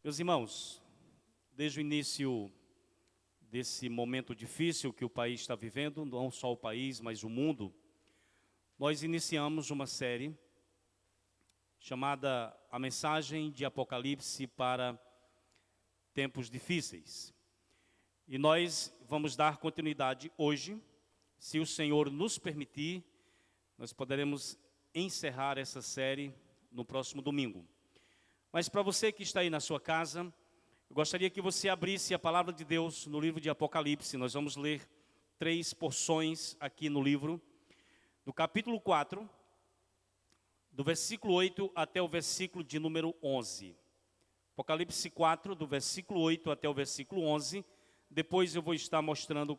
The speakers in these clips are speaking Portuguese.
Meus irmãos, desde o início desse momento difícil que o país está vivendo, não só o país, mas o mundo, nós iniciamos uma série chamada A Mensagem de Apocalipse para Tempos Difíceis. E nós vamos dar continuidade hoje, se o Senhor nos permitir, nós poderemos encerrar essa série no próximo domingo. Mas para você que está aí na sua casa, eu gostaria que você abrisse a palavra de Deus no livro de Apocalipse. Nós vamos ler 3 porções aqui no livro, do capítulo 4, do versículo 8 até o versículo de número 11. Apocalipse 4, do versículo 8 até o versículo 11. Depois eu vou estar mostrando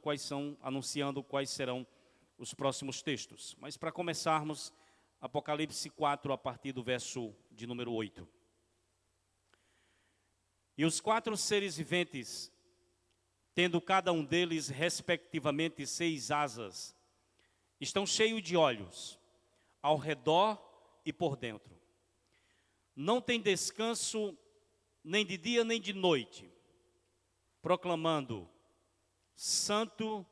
anunciando quais serão os próximos textos. Mas para começarmos, Apocalipse 4, a partir do verso de número 8. E os 4 seres viventes, tendo cada um deles respectivamente 6 asas, estão cheios de olhos, ao redor e por dentro. Não tem descanso nem de dia nem de noite, proclamando: Santo,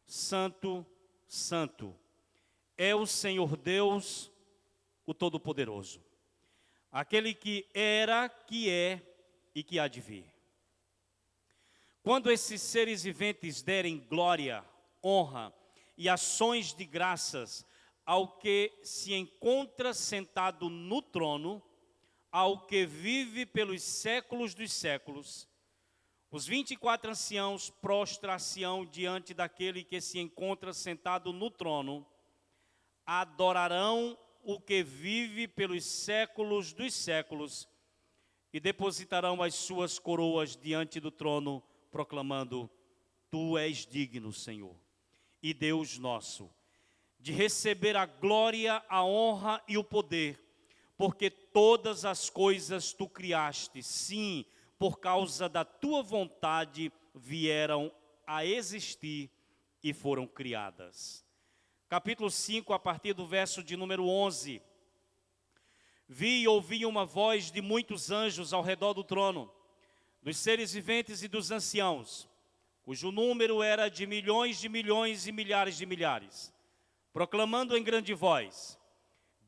Santo, Santo, é o Senhor Deus, o Todo-Poderoso, aquele que era, que é e que há de vir. Quando esses seres viventes derem glória, honra e ações de graças ao que se encontra sentado no trono, ao que vive pelos séculos dos séculos, os 24 anciãos prostrar-se-ão diante daquele que se encontra sentado no trono, adorarão o que vive pelos séculos dos séculos e depositarão as suas coroas diante do trono, proclamando: Tu és digno, Senhor, e Deus nosso, de receber a glória, a honra e o poder, porque todas as coisas Tu criaste, sim, por causa da Tua vontade vieram a existir e foram criadas. Capítulo 5, a partir do verso de número 11. Vi e ouvi uma voz de muitos anjos ao redor do trono, dos seres viventes e dos anciãos, cujo número era de milhões e milhares de milhares, proclamando em grande voz: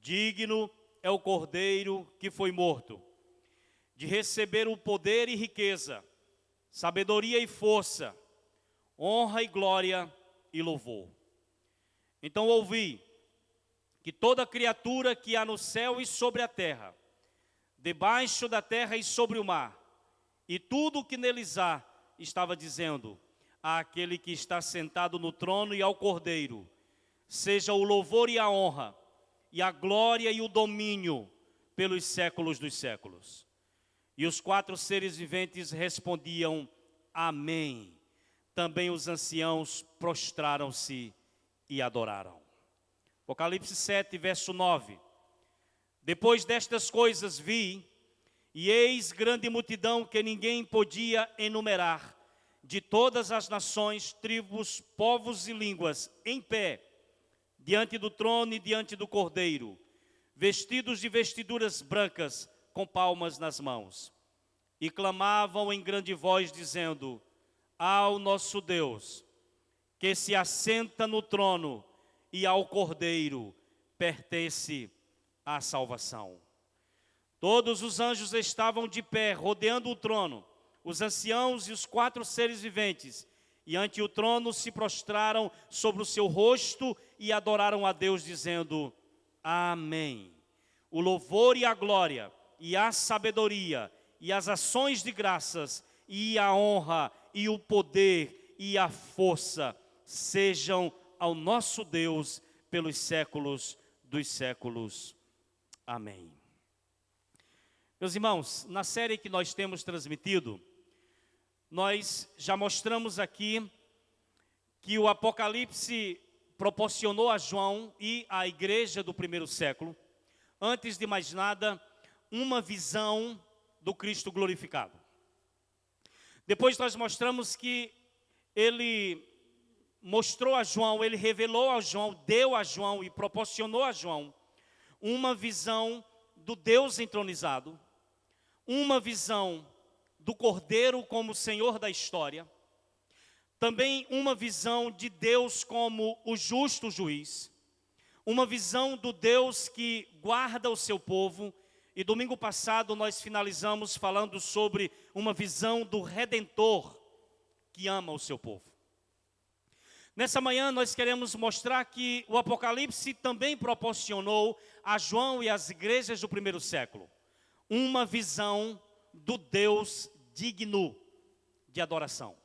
Digno é o Cordeiro que foi morto, de receber o poder e riqueza, sabedoria e força, honra e glória e louvor. Então ouvi que toda criatura que há no céu e sobre a terra, debaixo da terra e sobre o mar, e tudo o que neles há, estava dizendo àquele que está sentado no trono e ao Cordeiro: seja o louvor e a honra, e a glória e o domínio pelos séculos dos séculos. E os 4 seres viventes respondiam: Amém. Também os anciãos prostraram-se e adoraram. Apocalipse 7, verso 9. Depois destas coisas vi, e eis grande multidão que ninguém podia enumerar, de todas as nações, tribos, povos e línguas, em pé, diante do trono e diante do Cordeiro, vestidos de vestiduras brancas, com palmas nas mãos. E clamavam em grande voz, dizendo: Ao nosso Deus, que se assenta no trono, e ao Cordeiro pertence a salvação. Todos os anjos estavam de pé, rodeando o trono, os anciãos e os 4 seres viventes, e ante o trono se prostraram sobre o seu rosto e adoraram a Deus, dizendo: Amém. O louvor e a glória, e a sabedoria, e as ações de graças, e a honra, e o poder, e a força, sejam ao nosso Deus pelos séculos dos séculos. Amém. Meus irmãos, na série que nós temos transmitido, nós já mostramos aqui que o Apocalipse proporcionou a João e à igreja do primeiro século, antes de mais nada, uma visão do Cristo glorificado. Depois nós mostramos que ele mostrou a João, ele revelou a João, deu a João e proporcionou a João uma visão do Deus entronizado, uma visão do Cordeiro como Senhor da história, também uma visão de Deus como o justo juiz, uma visão do Deus que guarda o seu povo, e domingo passado nós finalizamos falando sobre uma visão do Redentor que ama o seu povo. Nessa manhã nós queremos mostrar que o Apocalipse também proporcionou a João e às igrejas do primeiro século uma visão do Deus digno de adoração.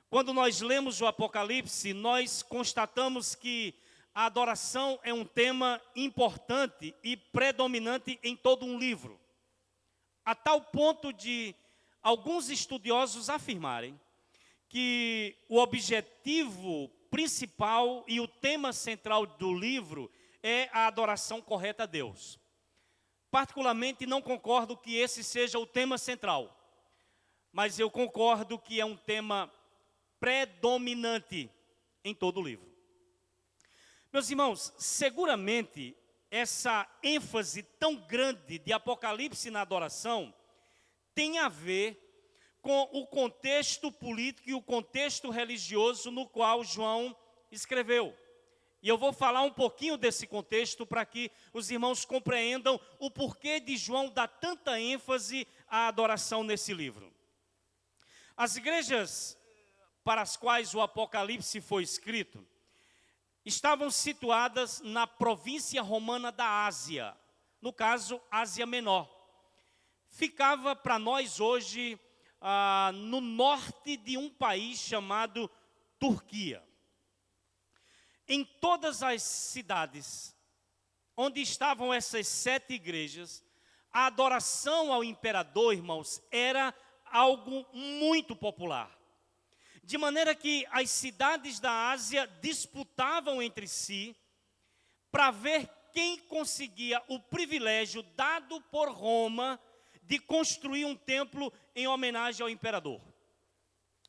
Quando nós lemos o Apocalipse, nós constatamos que a adoração é um tema importante e predominante em todo um livro, a tal ponto de alguns estudiosos afirmarem que o objetivo principal e o tema central do livro é a adoração correta a Deus. Particularmente não concordo que esse seja o tema central, mas eu concordo que é um tema predominante em todo o livro. Meus irmãos, seguramente essa ênfase tão grande de Apocalipse na adoração tem a ver com o contexto político e o contexto religioso no qual João escreveu. E eu vou falar um pouquinho desse contexto para que os irmãos compreendam o porquê de João dar tanta ênfase à adoração nesse livro. As igrejas para as quais o Apocalipse foi escrito estavam situadas na província romana da Ásia, no caso, Ásia Menor. Ficava para nós hoje no norte de um país chamado Turquia. Em todas as cidades onde estavam essas 7 igrejas, a adoração ao imperador, irmãos, era algo muito popular. De maneira que as cidades da Ásia disputavam entre si para ver quem conseguia o privilégio dado por Roma de construir um templo em homenagem ao imperador.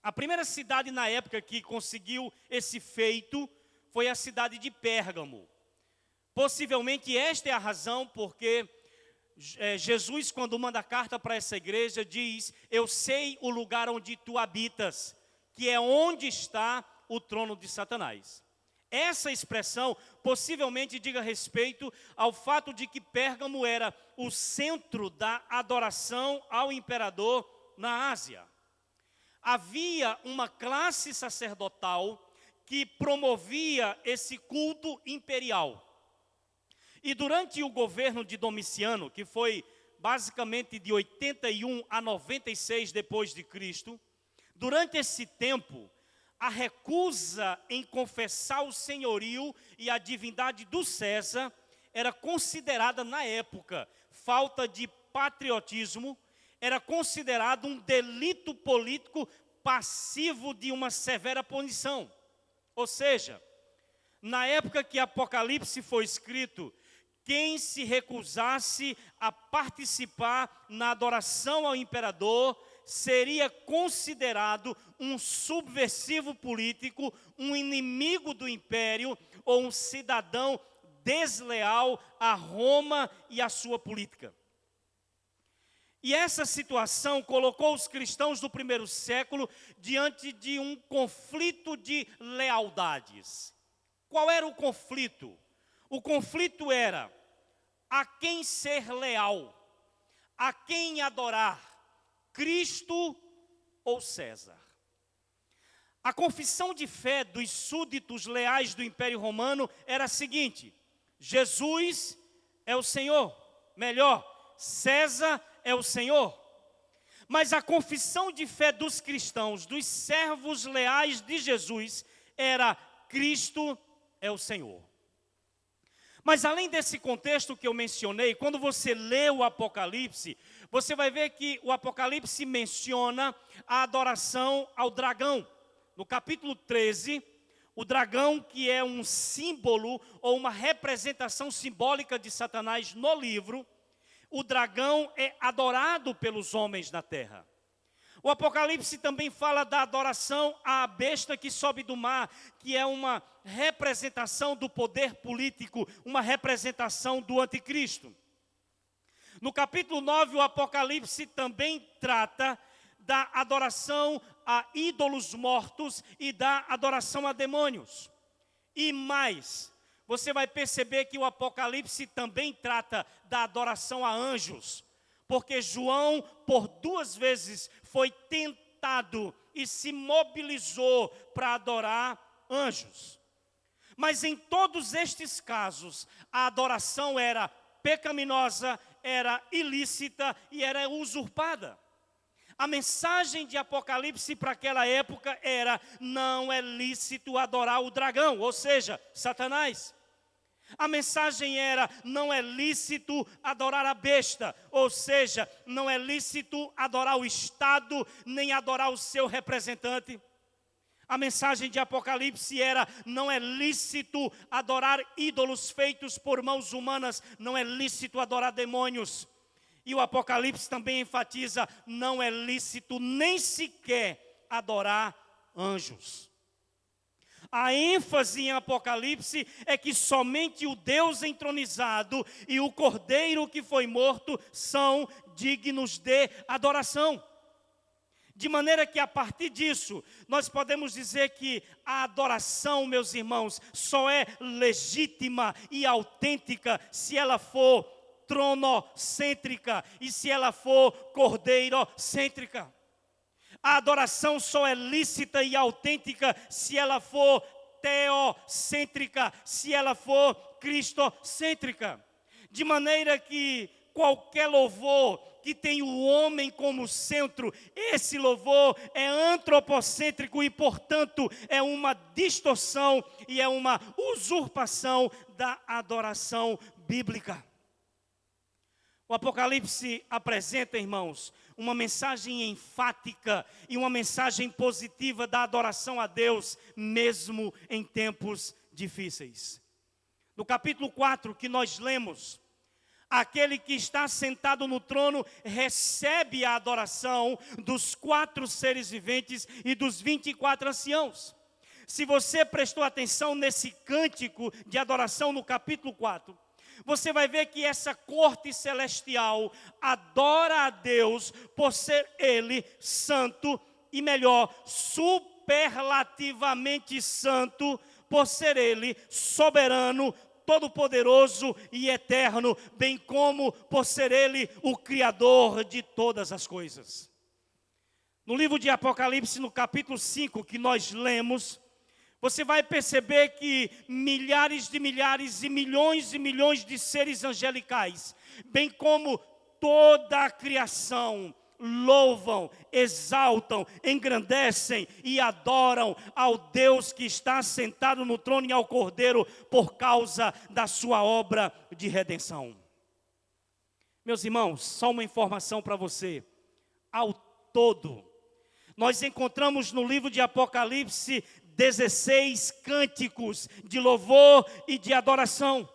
A primeira cidade na época que conseguiu esse feito foi a cidade de Pérgamo. Possivelmente esta é a razão porque Jesus, quando manda a carta para essa igreja, diz: eu sei o lugar onde tu habitas, que é onde está o trono de Satanás. Essa expressão possivelmente diga respeito ao fato de que Pérgamo era o centro da adoração ao imperador na Ásia. Havia uma classe sacerdotal que promovia esse culto imperial. E durante o governo de Domiciano, que foi basicamente de 81 a 96 depois de Cristo, durante esse tempo, a recusa em confessar o senhorio e a divindade do César era considerada na época falta de patriotismo, era considerado um delito político passivo de uma severa punição. Ou seja, na época que Apocalipse foi escrito, quem se recusasse a participar na adoração ao imperador seria considerado um subversivo político, um inimigo do império ou um cidadão desleal a Roma e a sua política. E essa situação colocou os cristãos do primeiro século diante de um conflito de lealdades. Qual era o conflito? O conflito era a quem ser leal, a quem adorar, Cristo ou César. A confissão de fé dos súditos leais do Império Romano era a seguinte: Jesus é o Senhor, melhor, César é o Senhor. Mas a confissão de fé dos cristãos, dos servos leais de Jesus, era Cristo é o Senhor. Mas além desse contexto que eu mencionei, quando você lê o Apocalipse, você vai ver que o Apocalipse menciona a adoração ao dragão. No capítulo 13, o dragão, que é um símbolo ou uma representação simbólica de Satanás no livro, o dragão é adorado pelos homens na terra. O Apocalipse também fala da adoração à besta que sobe do mar, que é uma representação do poder político, uma representação do anticristo. No capítulo 9, o Apocalipse também trata da adoração a ídolos mortos e da adoração a demônios. E mais, você vai perceber que o Apocalipse também trata da adoração a anjos, porque João, por 2 vezes, foi tentado e se mobilizou para adorar anjos. Mas em todos estes casos, a adoração era pecaminosa, era ilícita e era usurpada. A mensagem de Apocalipse para aquela época era: não é lícito adorar o dragão, ou seja, Satanás. A mensagem era: não é lícito adorar a besta, ou seja, não é lícito adorar o Estado, nem adorar o seu representante. A mensagem de Apocalipse era: não é lícito adorar ídolos feitos por mãos humanas, não é lícito adorar demônios. E o Apocalipse também enfatiza: não é lícito nem sequer adorar anjos. A ênfase em Apocalipse é que somente o Deus entronizado e o Cordeiro que foi morto são dignos de adoração. De maneira que a partir disso, nós podemos dizer que a adoração, meus irmãos, só é legítima e autêntica se ela for tronocêntrica e se ela for cordeirocêntrica. A adoração só é lícita e autêntica se ela for teocêntrica, se ela for cristocêntrica. De maneira que qualquer louvor que tem o homem como centro, esse louvor é antropocêntrico e, portanto, é uma distorção e é uma usurpação da adoração bíblica. O Apocalipse apresenta, irmãos, uma mensagem enfática e uma mensagem positiva da adoração a Deus, mesmo em tempos difíceis. No capítulo 4 que nós lemos, aquele que está sentado no trono recebe a adoração dos 4 seres viventes e dos 24 anciãos. Se você prestou atenção nesse cântico de adoração no capítulo 4, você vai ver que essa corte celestial adora a Deus por ser Ele santo e, melhor, superlativamente santo, por ser Ele soberano, todo-poderoso e eterno, bem como por ser Ele o Criador de todas as coisas. No livro de Apocalipse, no capítulo 5, que nós lemos, você vai perceber que milhares e milhões de seres angelicais, bem como toda a criação, louvam, exaltam, engrandecem e adoram ao Deus que está sentado no trono e ao Cordeiro por causa da sua obra de redenção. Meus irmãos, só uma informação para você. Ao todo, nós encontramos no livro de Apocalipse 16 cânticos de louvor e de adoração.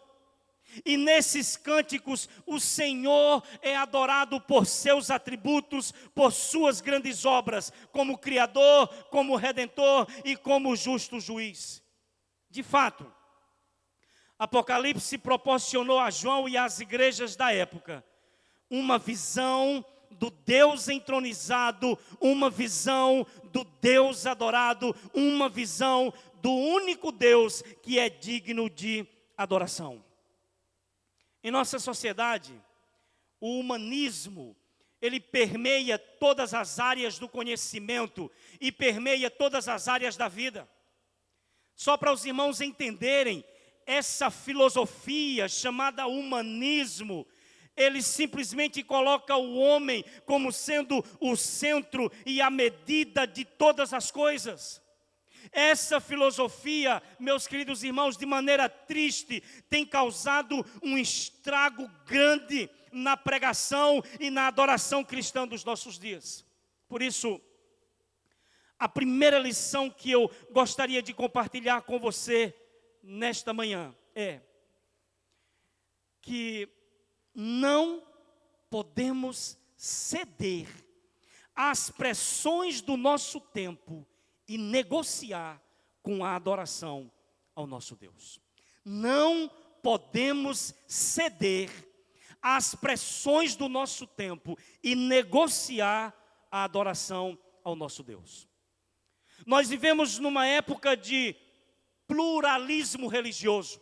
E nesses cânticos o Senhor é adorado por seus atributos, por suas grandes obras, como Criador, como Redentor e como justo juiz. De fato, Apocalipse proporcionou a João e às igrejas da época uma visão do Deus entronizado, uma visão do Deus adorado, uma visão do único Deus que é digno de adoração. Em nossa sociedade, o humanismo, ele permeia todas as áreas do conhecimento e permeia todas as áreas da vida. Só para os irmãos entenderem, essa filosofia chamada humanismo, ele simplesmente coloca o homem como sendo o centro e a medida de todas as coisas. Essa filosofia, meus queridos irmãos, de maneira triste, tem causado um estrago grande na pregação e na adoração cristã dos nossos dias. Por isso, a primeira lição que eu gostaria de compartilhar com você nesta manhã é que não podemos ceder às pressões do nosso tempo e negociar com a adoração ao nosso Deus. Não podemos ceder às pressões do nosso tempo e negociar a adoração ao nosso Deus. Nós vivemos numa época de pluralismo religioso.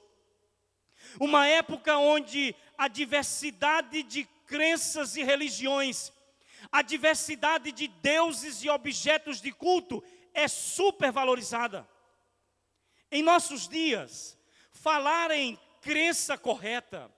Uma época onde a diversidade de crenças e religiões, a diversidade de deuses e objetos de culto é supervalorizada. Em nossos dias, falar em crença correta,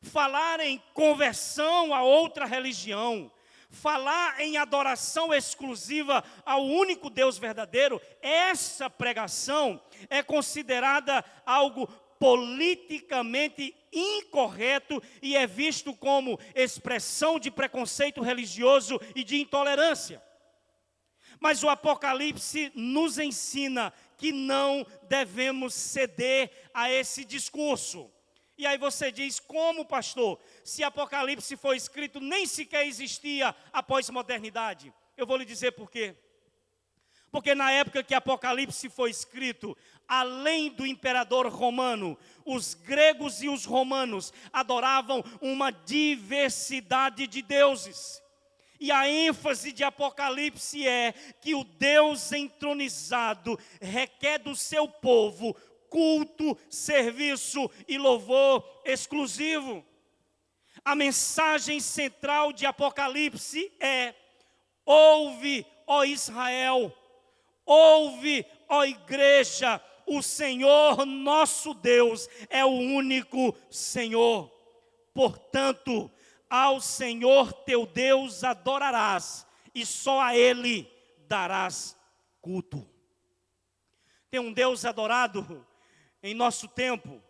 falar em conversão a outra religião, falar em adoração exclusiva ao único Deus verdadeiro, essa pregação é considerada algo politicamente incorreto e é visto como expressão de preconceito religioso e de intolerância. Mas o Apocalipse nos ensina que não devemos ceder a esse discurso. E aí você diz, como pastor? Se Apocalipse foi escrito, nem sequer existia a pós-modernidade. Eu vou lhe dizer por quê. Porque na época que Apocalipse foi escrito, além do imperador romano, os gregos e os romanos adoravam uma diversidade de deuses. E a ênfase de Apocalipse é que o Deus entronizado requer do seu povo culto, serviço e louvor exclusivo. A mensagem central de Apocalipse é: ouve, ó Israel, ouve, ó igreja, o Senhor nosso Deus é o único Senhor. Portanto, ao Senhor teu Deus adorarás, e só a Ele darás culto. Tem um Deus adorado em nosso tempo,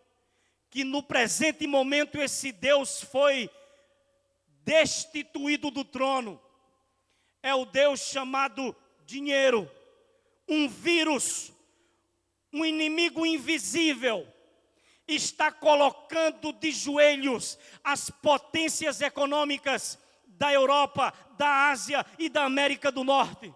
que no presente momento esse Deus foi destituído do trono. É o Deus chamado dinheiro, um vírus, um inimigo invisível, está colocando de joelhos as potências econômicas da Europa, da Ásia e da América do Norte.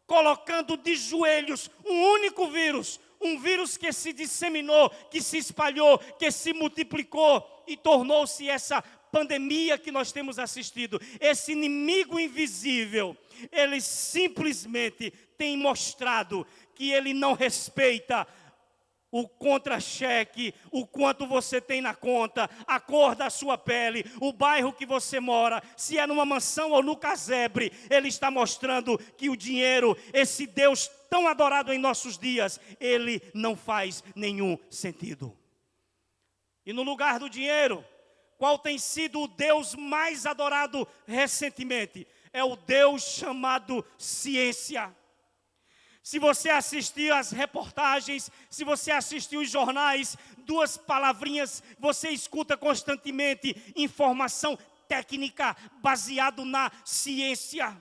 Colocando de joelhos um único vírus, um vírus que se disseminou, que se espalhou, que se multiplicou e tornou-se essa pandemia que nós temos assistido. Esse inimigo invisível, ele simplesmente tem mostrado que ele não respeita o contra-cheque, o quanto você tem na conta, a cor da sua pele, o bairro que você mora, se é numa mansão ou no casebre. Ele está mostrando que o dinheiro, esse Deus tão adorado em nossos dias, ele não faz nenhum sentido. E no lugar do dinheiro, qual tem sido o Deus mais adorado recentemente? É o Deus chamado ciência. Se você assistiu às reportagens, se você assistiu os jornais, duas palavrinhas você escuta constantemente: informação técnica baseado na ciência.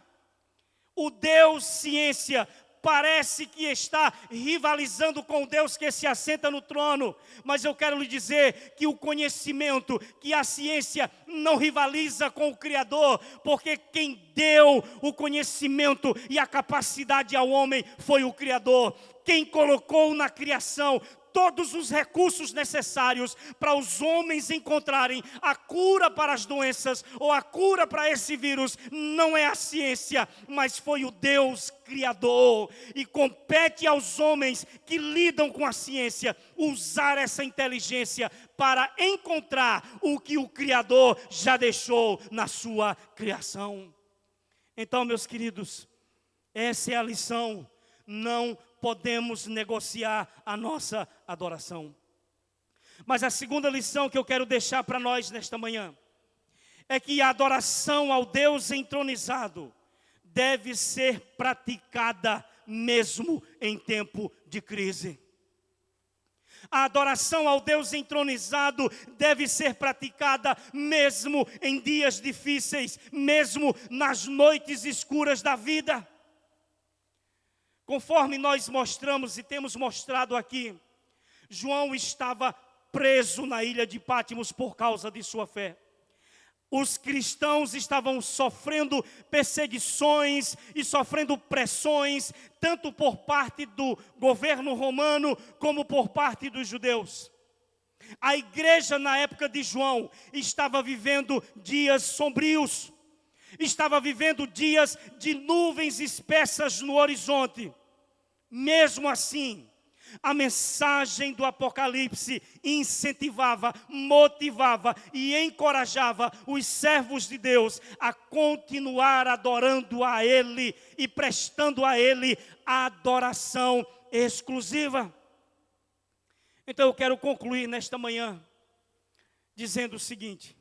O Deus ciência parece que está rivalizando com o Deus que se assenta no trono, mas eu quero lhe dizer que o conhecimento, que a ciência não rivaliza com o Criador, porque quem deu o conhecimento e a capacidade ao homem foi o Criador. Quem colocou na criação todos os recursos necessários para os homens encontrarem a cura para as doenças ou a cura para esse vírus não é a ciência, mas foi o Deus Criador. E compete aos homens que lidam com a ciência usar essa inteligência para encontrar o que o Criador já deixou na sua criação. Então, meus queridos, essa é a lição. Não podemos negociar a nossa adoração. Mas a segunda lição que eu quero deixar para nós nesta manhã é que a adoração ao Deus entronizado deve ser praticada mesmo em tempo de crise. A adoração ao Deus entronizado deve ser praticada mesmo em dias difíceis, mesmo nas noites escuras da vida. Conforme nós mostramos e temos mostrado aqui, João estava preso na ilha de Pátimos por causa de sua fé. Os cristãos estavam sofrendo perseguições e sofrendo pressões, tanto por parte do governo romano como por parte dos judeus. A igreja na época de João estava vivendo dias sombrios, estava vivendo dias de nuvens espessas no horizonte. Mesmo assim, a mensagem do Apocalipse incentivava, motivava e encorajava os servos de Deus a continuar adorando a Ele e prestando a Ele a adoração exclusiva. Então eu quero concluir nesta manhã dizendo o seguinte: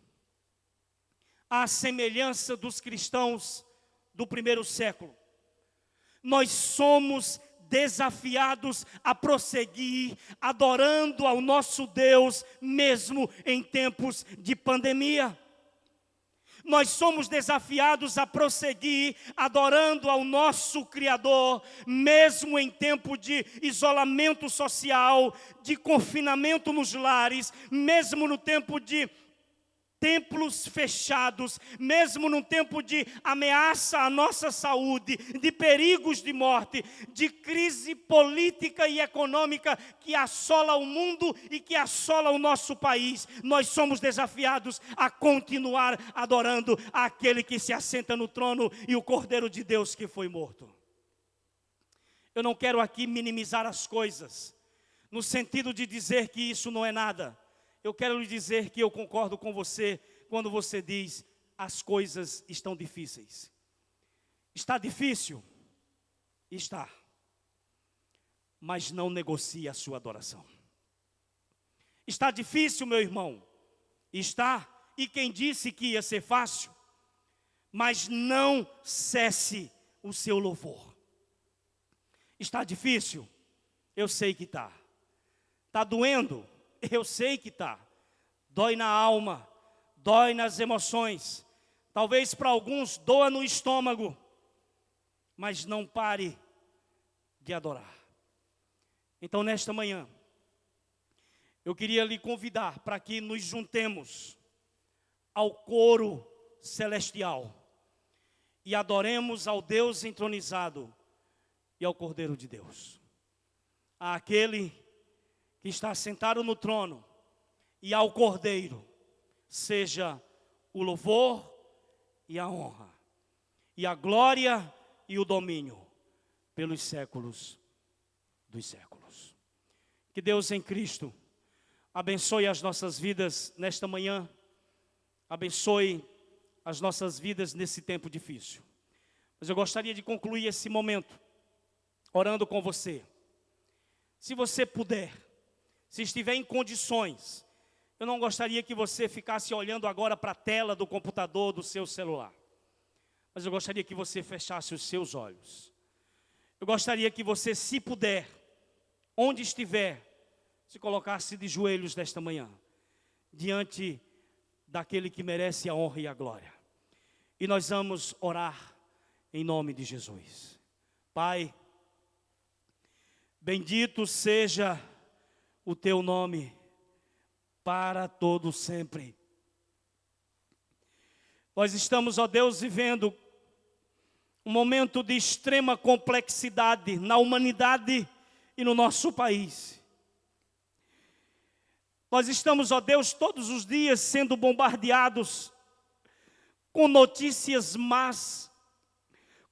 à semelhança dos cristãos do primeiro século, nós somos desafiados a prosseguir adorando ao nosso Deus, mesmo em tempos de pandemia. Nós somos desafiados a prosseguir adorando ao nosso Criador, mesmo em tempo de isolamento social, de confinamento nos lares, mesmo no tempo de templos fechados, mesmo num tempo de ameaça à nossa saúde, de perigos de morte, de crise política e econômica que assola o mundo e que assola o nosso país, nós somos desafiados a continuar adorando aquele que se assenta no trono e o Cordeiro de Deus que foi morto. Eu não quero aqui minimizar as coisas, no sentido de dizer que isso não é nada. Eu quero lhe dizer que eu concordo com você quando você diz: as coisas estão difíceis. Está difícil? Está. Mas não negocie a sua adoração. Está difícil, meu irmão? Está. E quem disse que ia ser fácil? Mas não cesse o seu louvor. Está difícil? Eu sei que está. Está doendo? Eu sei que está. Dói na alma, dói nas emoções. Talvez para alguns doa no estômago. Mas não pare de adorar. Então nesta manhã, eu queria lhe convidar para que nos juntemos ao coro celestial e adoremos ao Deus entronizado e ao Cordeiro de Deus. Àquele que está sentado no trono, e ao Cordeiro seja o louvor e a honra, e a glória e o domínio pelos séculos dos séculos. Que Deus em Cristo abençoe as nossas vidas nesta manhã, abençoe as nossas vidas nesse tempo difícil. Mas eu gostaria de concluir esse momento orando com você. Se você puder, se estiver em condições, eu não gostaria que você ficasse olhando agora para a tela do computador, do seu celular. Mas eu gostaria que você fechasse os seus olhos. Eu gostaria que você, se puder, onde estiver, se colocasse de joelhos nesta manhã, diante daquele que merece a honra e a glória. E nós vamos orar em nome de Jesus. Pai, bendito seja o teu nome para todo sempre. Nós estamos, ó Deus, vivendo um momento de extrema complexidade na humanidade e no nosso país. Nós estamos, ó Deus, todos os dias sendo bombardeados com notícias más,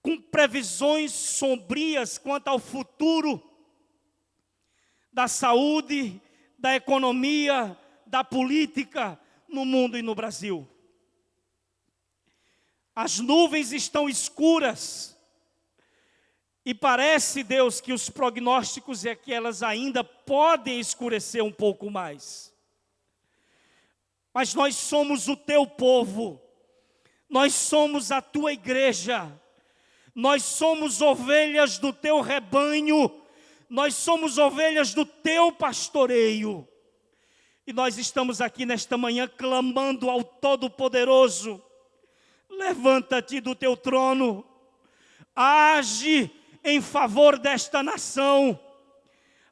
com previsões sombrias quanto ao futuro da saúde, da economia, da política no mundo e no Brasil. As nuvens estão escuras e parece, Deus, que os prognósticos é que elas ainda podem escurecer um pouco mais. Mas nós somos o teu povo, nós somos a tua igreja, nós somos ovelhas do teu rebanho, nós somos ovelhas do teu pastoreio. E nós estamos aqui nesta manhã clamando ao Todo-Poderoso: levanta-te do teu trono, age em favor desta nação,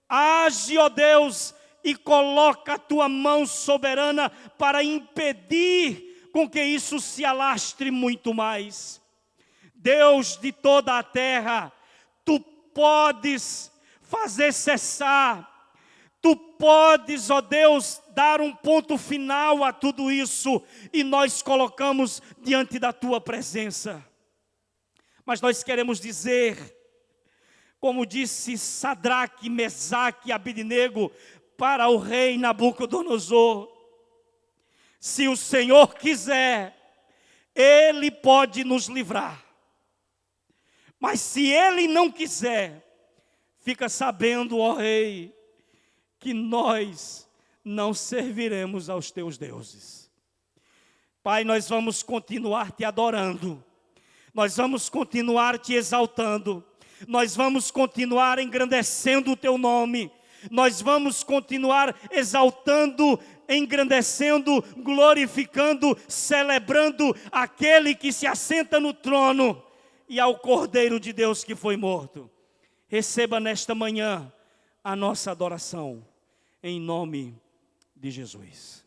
age, ó Deus, e coloca a tua mão soberana para impedir com que isso se alastre muito mais. Deus de toda a terra, tu podes fazer cessar Tu podes, ó Deus, dar um ponto final a tudo isso, e nós colocamos diante da Tua presença. Mas nós queremos dizer, como disse Sadraque, Mesaque e Abednego para o rei Nabucodonosor: se o Senhor quiser, Ele pode nos livrar. Mas se Ele não quiser, fica sabendo, ó rei, que nós não serviremos aos teus deuses. Pai, nós vamos continuar te adorando, nós vamos continuar te exaltando, nós vamos continuar engrandecendo o teu nome, nós vamos continuar exaltando, engrandecendo, glorificando, celebrando aquele que se assenta no trono e ao Cordeiro de Deus que foi morto. Receba nesta manhã a nossa adoração, em nome de Jesus.